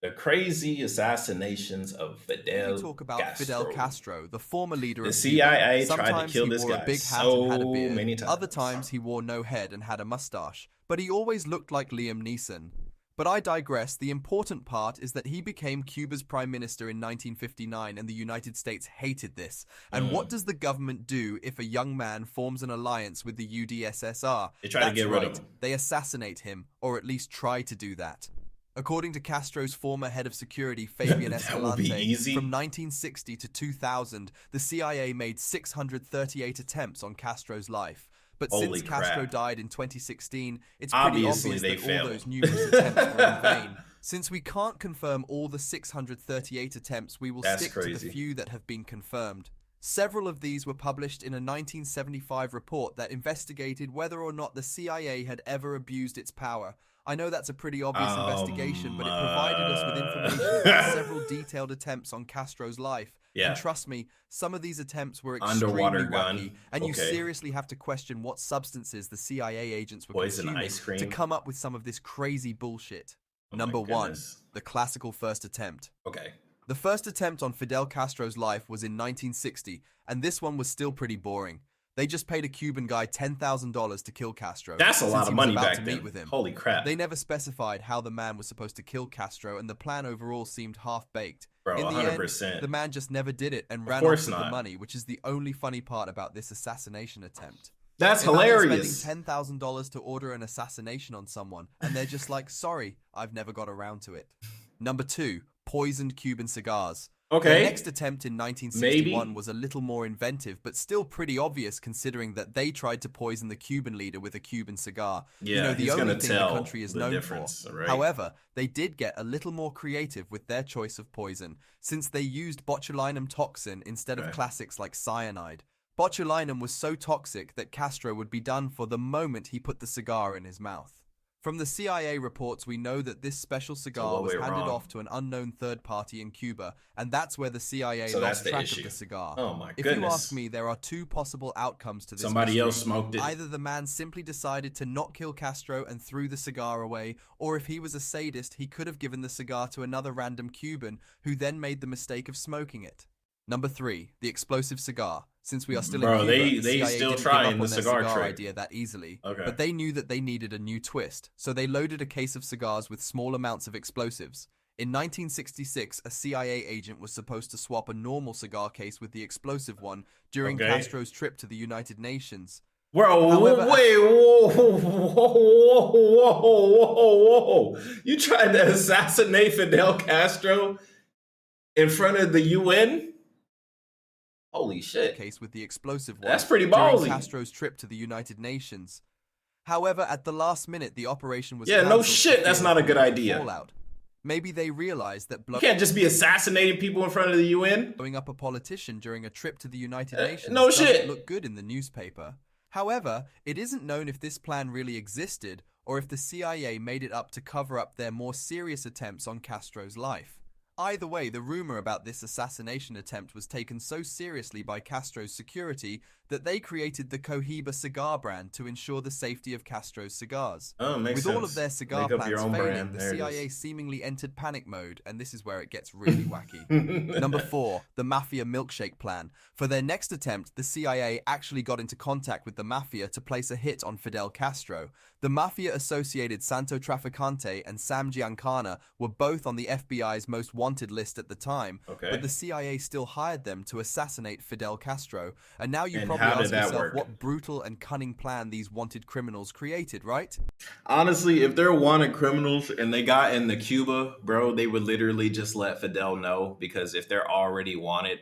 The crazy assassinations of If we Fidel talk about Fidel Castro. Castro, the former leader The of Cuba, CIA tried to sometimes kill he this wore a guy big hat and had a so beard, many other times. times he wore no head and had a mustache, but he always looked like Liam Neeson. But I digress. The important part is that he became Cuba's prime minister in 1959 and the United States hated this. And what Mm. does the government do if a young man forms an alliance with the UDSSR? They tried to That's get rid of right, him. they assassinate him, or at least try to do that. According to Castro's former head of security, Fabian That will be Escalante, from easy. 1960 to 2000, the CIA made 638 attempts on Castro's life. But since Holy Castro crap. died in 2016, it's pretty Obviously, obvious they that all failed. those numerous attempts were in vain. Since we can't confirm all the 638 attempts, we will That's stick to the crazy. few that have been confirmed. Several of these were published in a 1975 report that investigated whether or not the CIA had ever abused its power. I know that's a pretty obvious investigation, Um, but it provided us with information about uh, several detailed attempts on Castro's life. And yeah. trust me, some of these attempts were Underwater extremely wacky, gun. and you Okay. seriously have to question what substances the CIA agents were Poison consuming ice to cream. come up with some of this crazy bullshit. Oh my Number 1. goodness. The classical first attempt. Okay. The first attempt on Fidel Castro's life was in 1960, and this one was still pretty boring. They just paid a Cuban guy $10,000 to kill Castro, That's a lot since of he was money about to back meet then. with him. Holy crap. They never specified how the man was supposed to kill Castro, and the plan overall seemed half-baked. Bro, In the end, 100%. the man just never did it and Of ran off course with the not. money, which is the only funny part about this assassination attempt. That's Imagine spending hilarious. $10,000 to order an assassination on someone, and they're just like, sorry, I've never got around to it. Number 2. Poisoned Cuban cigars. Their Okay. next attempt in 1961 Maybe. was a little more inventive, but still pretty obvious considering that they tried to poison the Cuban leader with a Cuban cigar. Yeah, The he's only gonna thing the tell country is the known for. difference, right? However, they did get a little more creative with their choice of poison, since they used botulinum toxin instead of Okay. classics like cyanide. Botulinum was so toxic that Castro would be done for the moment he put the cigar in his mouth. From the CIA reports, we know that this special So cigar what was went handed wrong? off to an unknown third party in Cuba, and that's where the CIA So that's lost the track issue. of the cigar. Oh my If you ask goodness. me, there are two possible outcomes to this Somebody mystery. else smoked it. Either the man simply decided to not kill Castro and threw the cigar away, or if he was a sadist, he could have given the cigar to another random Cuban who then made the mistake of smoking it. Number 3. The explosive cigar. Since we are still in Bro, Cuba, the they CIA still didn't give trying up the on their cigar cigar trick. idea that easily, Okay. but they knew that they needed a new twist, so they loaded a case of cigars with small amounts of explosives. In 1966, a CIA agent was supposed to swap a normal cigar case with the explosive one during Okay. Castro's trip to the United Nations. Bro, However, wait, whoa, whoa, whoa, whoa, whoa. You tried to assassinate Fidel Castro in front of the UN? Holy shit. case with the explosive one That's pretty during ballsy. Castro's trip to the United Nations. However, at the last minute, the operation was Yeah, no cancelled shit, for that's fear not a of good political idea. fallout. Maybe they realized that You can't just be assassinating people in front of the UN. blowing up a politician during a trip to the United Nations No doesn't shit. look good in the newspaper. However, it isn't known if this plan really existed or if the CIA made it up to cover up their more serious attempts on Castro's life. Either way, the rumor about this assassination attempt was taken so seriously by Castro's security that they created the Cohiba cigar brand to ensure the safety of Castro's cigars. Oh, makes With sense. all of their cigar Make up your plans own failing, brand. the There it CIA is. seemingly entered panic mode, and this is where it gets really wacky. Number 4. The Mafia Milkshake Plan. For their next attempt, the CIA actually got into contact with the Mafia to place a hit on Fidel Castro. The Mafia-associated Santo Trafficante and Sam Giancana were both on the FBI's most wanted list at the time, Okay. but the CIA still hired them to assassinate Fidel Castro. And now you And probably how did ask that yourself work? what brutal and cunning plan these wanted criminals created, right? Honestly, if they're wanted criminals and they got into Cuba, bro, they would literally just let Fidel know because if they're already wanted,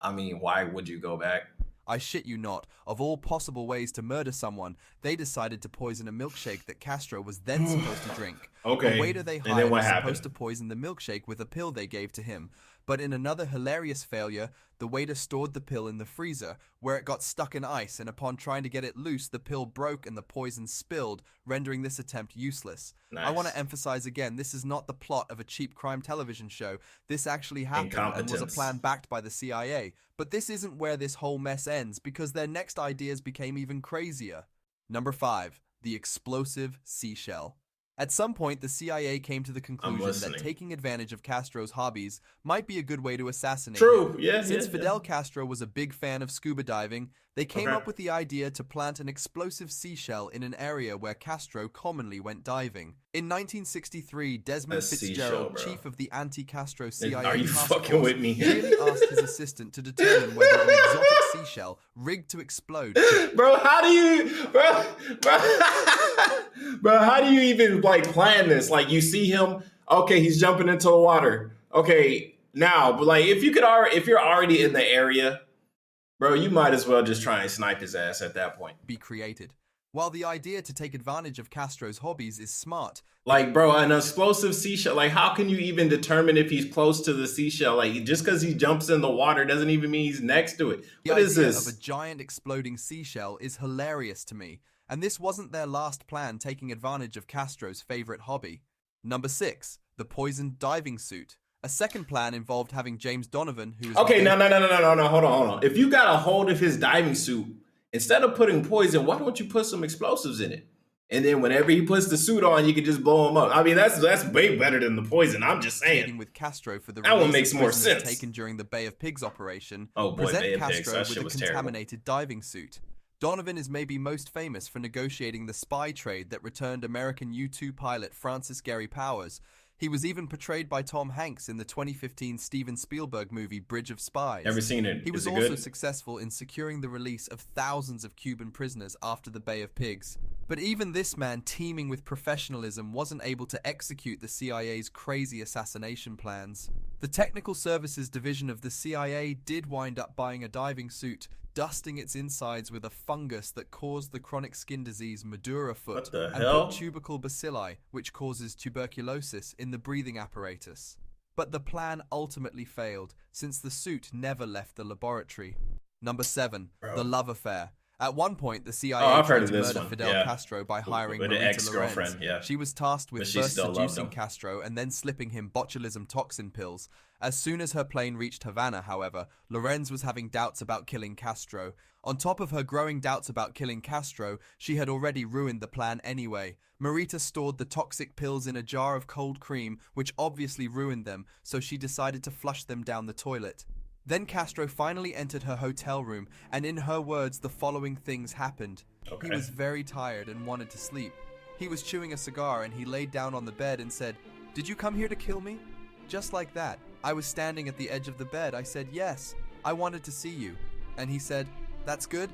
I mean, why would you go back? I shit you not, of all possible ways to murder someone, they decided to poison a milkshake that Castro was then supposed to drink. Okay. A waiter they And then hired what was happened? supposed to poison the milkshake with a pill they gave to him. But in another hilarious failure, the waiter stored the pill in the freezer, where it got stuck in ice, and upon trying to get it loose, the pill broke and the poison spilled, rendering this attempt useless. I want Nice. to emphasize again, this is not the plot of a cheap crime television show. This actually happened and was a Incompetence. plan backed by the CIA. But this isn't where this whole mess ends, because their next ideas became even crazier. Number 5. The explosive seashell. At some point, the CIA came to the conclusion that listening. taking advantage of Castro's hobbies might be a good way to assassinate True. him. Yeah. Since yeah, Fidel Castro was a big fan of scuba diving, they came Okay. up with the idea to plant an explosive seashell in an area where Castro commonly went diving. In 1963, Desmond A seashell, Fitzgerald, bro. chief of the anti-Castro CIA Are you task fucking force, with me? really asked his assistant to determine whether an exotic seashell rigged to explode Bro, how do you, bro, how do you even like plan this? Like, you see him, okay, he's jumping into the water. Okay, now, but like, if you're already in the area, bro, you might as well just try and snipe his ass at that point. be created. While the idea to take advantage of Castro's hobbies is smart, Like, bro, an explosive seashell, like, how can you even determine if he's close to the seashell? Like, just because he jumps in the water doesn't even mean he's next to it. the What is idea this? of a giant exploding seashell is hilarious to me, and this wasn't their last plan taking advantage of Castro's favorite hobby. Number 6, the poisoned diving suit. A second plan involved having James Donovan, who is Okay, no, hold on. If you got a hold of his diving suit, instead of putting poison, why don't you put some explosives in it? And then whenever he puts the suit on, you can just blow him up. I mean, that's way better than the poison. I'm just saying. with Castro for the That one release makes of more prisoners sense. taken during the Bay of Pigs operation. Oh boy, present Bay of Pigs, Castro that with shit a was terrible. contaminated diving suit. Donovan is maybe most famous for negotiating the spy trade that returned American U-2 pilot Francis Gary Powers. He was even portrayed by Tom Hanks in the 2015 Steven Spielberg movie Bridge of Spies. Never seen it. He was Is it also good? successful in securing the release of thousands of Cuban prisoners after the Bay of Pigs. But even this man, teeming with professionalism, wasn't able to execute the CIA's crazy assassination plans. The Technical Services Division of the CIA did wind up buying a diving suit, dusting its insides with a fungus that caused the chronic skin disease Madura foot, What the and hell? put tubercle bacilli, which causes tuberculosis, in the breathing apparatus. But the plan ultimately failed, since the suit never left the laboratory. Number 7, Bro. the love affair. At one point, the CIA Oh, I've tried heard to of this murder one, Fidel yeah. Castro by hiring With an Marita ex-girlfriend, Lorenz. yeah. She was tasked with But she first still loved seducing him. Castro and then slipping him botulism toxin pills. As soon as her plane reached Havana, however, Lorenz was having doubts about killing Castro. On top of her growing doubts about killing Castro, she had already ruined the plan anyway. Marita stored the toxic pills in a jar of cold cream, which obviously ruined them, so she decided to flush them down the toilet. Then Castro finally entered her hotel room, and in her words, the following things happened. Okay. He was very tired and wanted to sleep. He was chewing a cigar and he laid down on the bed and said, "Did you come here to kill me?" Just like that. I was standing at the edge of the bed. I said, "Yes, I wanted to see you." And he said, "That's good."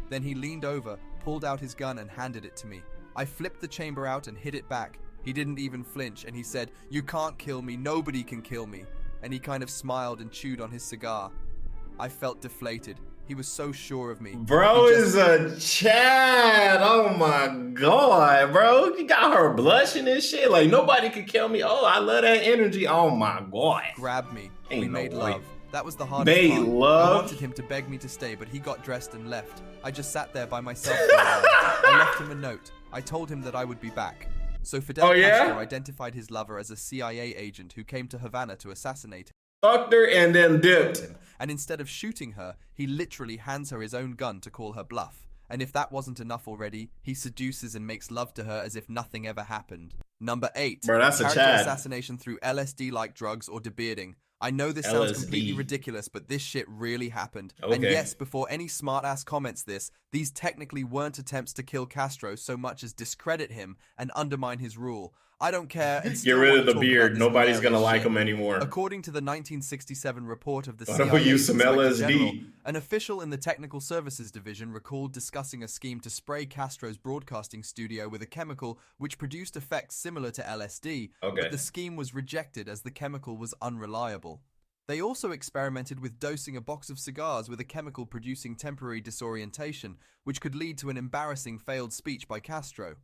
Then he leaned over, pulled out his gun and handed it to me. I flipped the chamber out and hid it back. He didn't even flinch and he said, "You can't kill me, nobody can kill me." And he kind of smiled and chewed on his cigar. I felt deflated. He was so sure of me. Bro He just is a Chad. Oh my god, bro. You got her blushing and shit. Like, nobody could kill me. Oh, I love that energy. Oh my god. grabbed me. Ain't We no made way. love. That was the hardest Made part. love? I wanted him to beg me to stay, but he got dressed and left. I just sat there by myself for a while. I left him a note. I told him that I would be back. So Fidel Oh, yeah? Castro identified his lover as a CIA agent who came to Havana to assassinate him. Fucked her and then dipped. And instead of shooting her, he literally hands her his own gun to call her bluff. And if that wasn't enough already, he seduces and makes love to her as if nothing ever happened. Number 8. Bro, that's a character Chad. assassination through LSD-like drugs or debearding. I know this sounds LSD. completely ridiculous, but this shit really happened. Okay. And yes, before any smartass comments this, these technically weren't attempts to kill Castro so much as discredit him and undermine his rule. I don't care. And Get still rid want of to the talk beard. about this Nobody's gonna hilarious like shit. him anymore. According to the 1967 report of the Why don't CIA we use some Inspector LSD? General, an official in the Technical Services Division recalled discussing a scheme to spray Castro's broadcasting studio with a chemical which produced effects similar to LSD, Okay. but the scheme was rejected as the chemical was unreliable. They also experimented with dosing a box of cigars with a chemical producing temporary disorientation, which could lead to an embarrassing failed speech by Castro.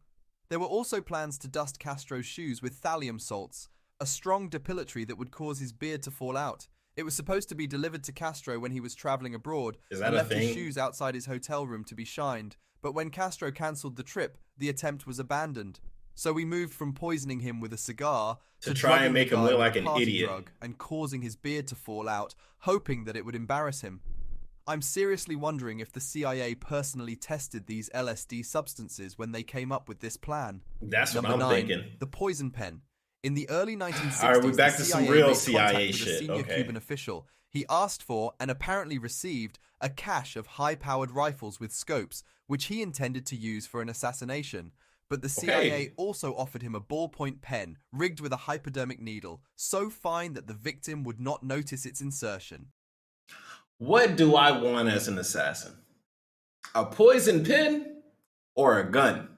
There were also plans to dust Castro's shoes with thallium salts, a strong depilatory that would cause his beard to fall out. It was supposed to be delivered to Castro when he was traveling abroad Is that and a left his thing? shoes outside his hotel room to be shined. But when Castro cancelled the trip, the attempt was abandoned. So we moved from poisoning him with a cigar To to try drugging and make the him guy look with like a an party idiot. drug and causing his beard to fall out, hoping that it would embarrass him. I'm seriously wondering if the CIA personally tested these LSD substances when they came up with this plan. That's what Number I'm 9, thinking. the poison pen. In the early 1960s, All right, we're back the to some CIA real made CIA contact with a shit. senior Okay. Cuban official. He asked for and apparently received a cache of high-powered rifles with scopes, which he intended to use for an assassination. But the CIA also offered him a ballpoint pen rigged with a hypodermic needle, so fine that the victim would not notice its insertion. What do I want as an assassin? A poison pen or a gun?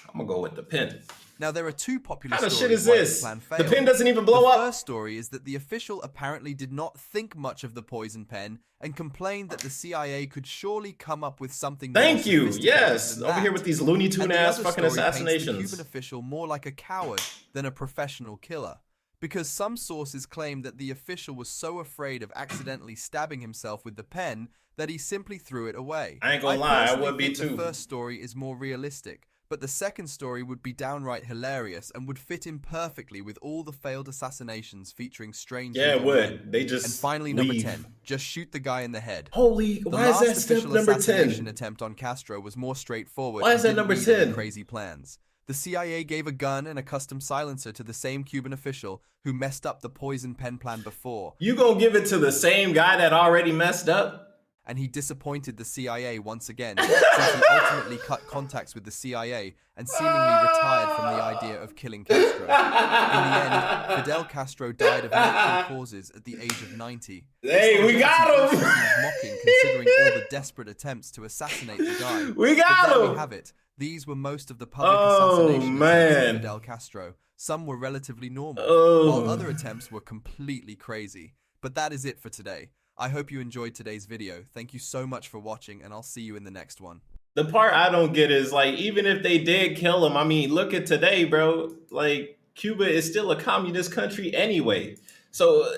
I'm gonna go with the pen. Now, there are two popular What kind of stories shit is why this? this plan The failed. pen doesn't even blow the up. The first story is that the official apparently did not think much of the poison pen and complained that the CIA could surely come up with something Thank more you. sophisticated Yes, than over that. here with these Looney Tune And the ass other fucking story paints the assassinations. Cuban official more like a coward than a professional killer, because some sources claim that the official was so afraid of accidentally stabbing himself with the pen that he simply threw it away. I ain't gonna lie, I personally would be think too. The first story is more realistic, but the second story would be downright hilarious and would fit in perfectly with all the failed assassinations featuring strange Yeah, it evil men. would. They just And finally, leave. number 10, just shoot the guy in the head. Holy, The why is last that step official number assassination 10? attempt on Castro was more straightforward. Why and is that didn't number need any 10? crazy plans. The CIA gave a gun and a custom silencer to the same Cuban official who messed up the poison pen plan before. You gonna give it to the same guy that already messed up? And he disappointed the CIA once again, since he ultimately cut contacts with the CIA and seemingly retired from the idea of killing Castro. In the end, Fidel Castro died of natural causes at the age of 90. Hey, we got him! Seems mocking considering all the desperate attempts to assassinate the guy. We got But there him! we have it. These were most of the public Oh, assassination attempts man. of Fidel Castro. Some were relatively normal, Oh. while other attempts were completely crazy. But that is it for today. I hope you enjoyed today's video. Thank you so much for watching, and I'll see you in the next one. The part I don't get is, like, even if they did kill him, I mean, look at today, bro. Like, Cuba is still a communist country anyway. So,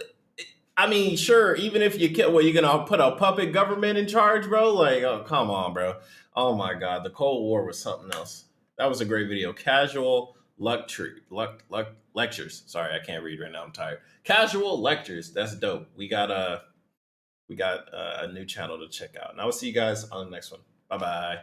I mean, sure, even if you kill, you're gonna put a puppet government in charge, bro? Like, oh, come on, bro. Oh my God, the Cold War was something else. That was a great video. Casual lectures. Sorry, I can't read right now. I'm tired. Casual lectures. That's dope. We got a new channel to check out. And I will see you guys on the next one. Bye-bye.